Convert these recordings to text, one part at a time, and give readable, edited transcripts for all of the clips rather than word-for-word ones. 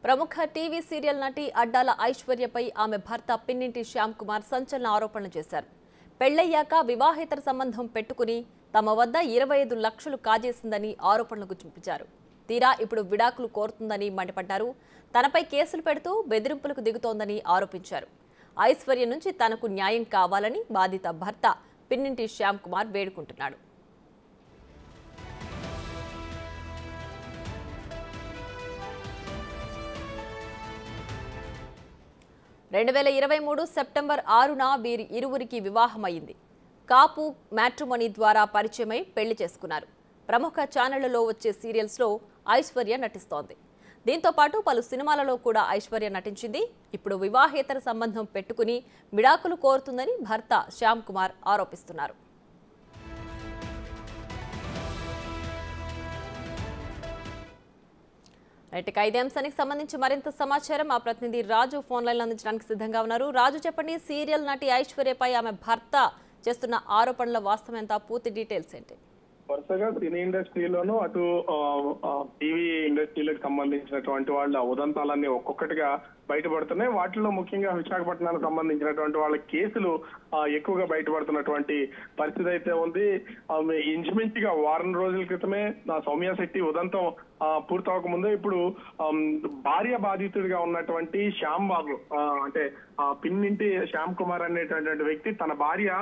ప్రముఖ TV serial నటి అడ్డాల ఐశ్వర్యపై ఆమె భర్త పిన్నింటి శ్యామ్ కుమార్ సంచలన ఆరోపణలు చేశారు. పెళ్లయ్యాక వివాహేతర సంబంధం పెట్టుకుని తమ వద్ద 25 లక్షలు కాజేసిందని ఆరోపణలు చూపించారు. తీరా ఇప్పుడు విడాకులు కోరుతుందని మండిపడ్డారు. తనపై కేసులు పెడుతూ బెదిరింపులకు దిగుతోందని ఆరోపించారు. ఐశ్వర్య నుంచి తనకు న్యాయం కావాలని బాధిత భర్త పిన్నింటి శ్యామ్ కుమార్ వేడుకుంటున్నాడు. 2023 సెప్టెంబర్ 6న వీరి ఇరువురికి వివాహమైంది. కాపు మ్యాట్రిమోనీ ద్వారా పరిచయమై పెళ్లి చేసుకున్నారు. ప్రముఖ ఛానళ్లలో వచ్చే సీరియల్స్లో ఐశ్వర్య నటిస్తోంది. దీంతో పాటు పలు సినిమాలలో కూడా ఐశ్వర్య నటించింది. ఇప్పుడు వివాహేతర సంబంధం పెట్టుకుని విడాకులు కోరుతుందని భర్త శ్యామ్ కుమార్ ఆరోపిస్తున్నారు. ఇదే అంశానికి సంబంధించి మరింత సమాచారం మా ప్రతినిధి రాజు ఫోన్ లైన్ అందించడానికి సిద్ధంగా ఉన్నారు. రాజు, చెప్పండి, సీరియల్ నటి ఐశ్వర్యపై ఆమె భర్త చేస్తున్న ఆరోపణల వాస్తవం ఎంత, పూర్తి డీటెయిల్స్ ఏంటి? వరుసగా సినీ ఇండస్ట్రీలోనూ అటు టీవీ ఇండస్ట్రీలకు సంబంధించినటువంటి వాళ్ళ ఉదంతాలన్నీ ఒక్కొక్కటిగా బయటపడుతున్నాయి. వాటిలో ముఖ్యంగా విశాఖపట్నానికి సంబంధించినటువంటి వాళ్ళ కేసులు ఎక్కువగా బయటపడుతున్నటువంటి పరిస్థితి అయితే ఉంది. ఇంచుమించుగా వారం రోజుల క్రితమే సౌమ్య శెట్టి ఉదంతం పూర్తవక ముందే ఇప్పుడు భార్య బాధితుడిగా ఉన్నటువంటి శ్యామ్ బాబు అంటే పిన్నింటి శ్యామ్ కుమార్ అనేటువంటి వ్యక్తి తన భార్య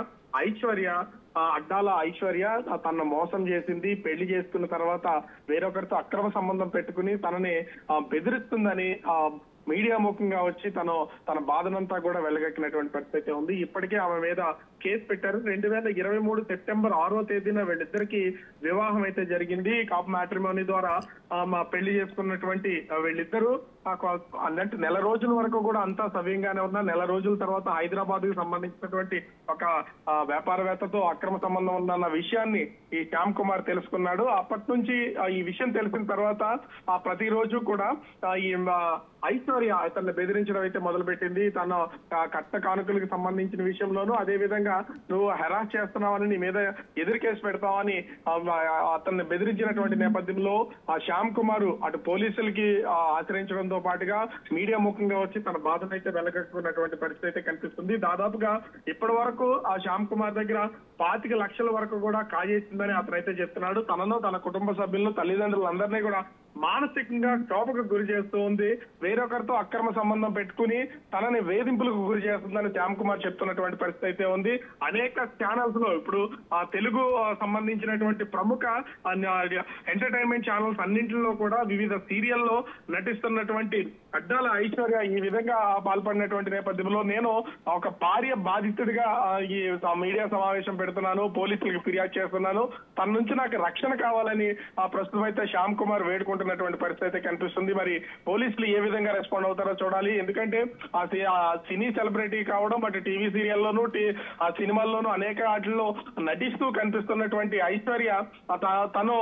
ఐశ్వర్య అడ్డాల ఐశ్వర్య తన మోసం చేసింది, పెళ్లి చేసుకున్న తర్వాత వేరొకరితో అక్రమ సంబంధం పెట్టుకుని తనని బెదిరిస్తుందని మీడియా ముఖంగా వచ్చి తన బాధనంతా కూడా వెళ్ళగక్కినటువంటి పరిస్థితి ఉంది. ఇప్పటికే ఆమె మీద కేసు పెట్టారు. 2023 సెప్టెంబర్ 6వ తేదీన వీళ్ళిద్దరికి వివాహం అయితే జరిగింది. కాపు మ్యాట్రిమోనీ ద్వారా పెళ్లి చేసుకున్నటువంటి వీళ్ళిద్దరూ అంటే నెల రోజుల వరకు కూడా అంతా సవ్యంగానే ఉన్నా నెల రోజుల తర్వాత హైదరాబాద్ కి సంబంధించినటువంటి ఒక వ్యాపారవేత్తతో అక్రమ సంబంధం ఉందన్న విషయాన్ని ఈ శ్యామ్ కుమార్ తెలుసుకున్నాడు. అప్పటి నుంచి ఈ విషయం తెలిసిన తర్వాత ప్రతిరోజు కూడా ఈ ఐశ్వర్య అతన్ని బెదిరించడం అయితే మొదలుపెట్టింది. తన కట్ట కానుకలకు సంబంధించిన విషయంలోనూ అదే విధంగా నువ్వు హెరాస్ చేస్తున్నావని, నీ మీద ఎదురు కేసు పెడతావని అతన్ని బెదిరించినటువంటి నేపథ్యంలో ఆ శ్యామ్ కుమార్ అటు పోలీసులకి ఆశ్రయించడంతో పాటుగా మీడియా ముఖంగా వచ్చి తన బాధను అయితే వెలగక్కున్నటువంటి పరిస్థితి అయితే కనిపిస్తుంది. దాదాపుగా ఇప్పటి వరకు ఆ శ్యామ్ కుమార్ దగ్గర 25 లక్షల వరకు కూడా కాజేసిందని అతనైతే చెప్తున్నాడు. తనను, తన కుటుంబ సభ్యులను, తల్లిదండ్రులందరినీ కూడా మానసికంగా క్షోభకు గురి చేస్తూ ఉంది. వేరొకరితో అక్రమ సంబంధం పెట్టుకుని తనని వేధింపులకు గురి చేస్తుందని శ్యామ్ కుమార్ చెప్తున్నటువంటి పరిస్థితి అయితే ఉంది. అనేక ఛానల్స్ లో ఇప్పుడు తెలుగు సంబంధించినటువంటి ప్రముఖ ఎంటర్టైన్మెంట్ ఛానల్స్ అన్నింటిలో కూడా వివిధ సీరియల్లో నటిస్తున్నటువంటి అడ్డాల ఐశ్వర్య ఈ విధంగా పాల్పడినటువంటి నేపథ్యంలో నేను ఒక భార్య బాధితుడిగా ఈ మీడియా సమావేశం పెడుతున్నాను, పోలీసులకు ఫిర్యాదు చేస్తున్నాను, తన నుంచి నాకు రక్షణ కావాలని ప్రస్తుతం అయితే శ్యామ్ కుమార్ వేడుకుంటున్నటువంటి పరిస్థితి అయితే కనిపిస్తుంది. మరి పోలీసులు ఏ విధంగా రెస్పాండ్ అవుతారో చూడాలి. ఎందుకంటే ఆ సినీ సెలబ్రిటీ కావడం, అటు టీవీ సీరియల్లోనూ ఆ సినిమాల్లోనూ అనేక వాటిల్లో నటిస్తూ కనిపిస్తున్నటువంటి ఐశ్వర్య తను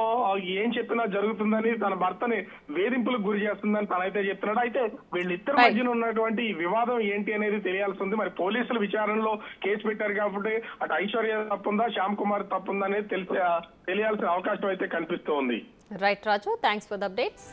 ఏం చెప్పినా జరుగుతుందని, తన భర్తని వేధింపులకు గురి చేస్తుందని తనైతే చెప్తున్నాడు. అయితే వీళ్ళిద్దరి మధ్యన ఉన్నటువంటి వివాదం ఏంటి అనేది తెలియాల్సి ఉంది. మరి పోలీసులు విచారణలో కేసు పెట్టారు కాబట్టి అటు ఐశ్వర్య తప్పుందా, శ్యామ్ కుమార్ తప్పుందా అనేది తెలియాల్సిన అవకాశం అయితే కనిపిస్తోంది. Right Raju, thanks for the updates.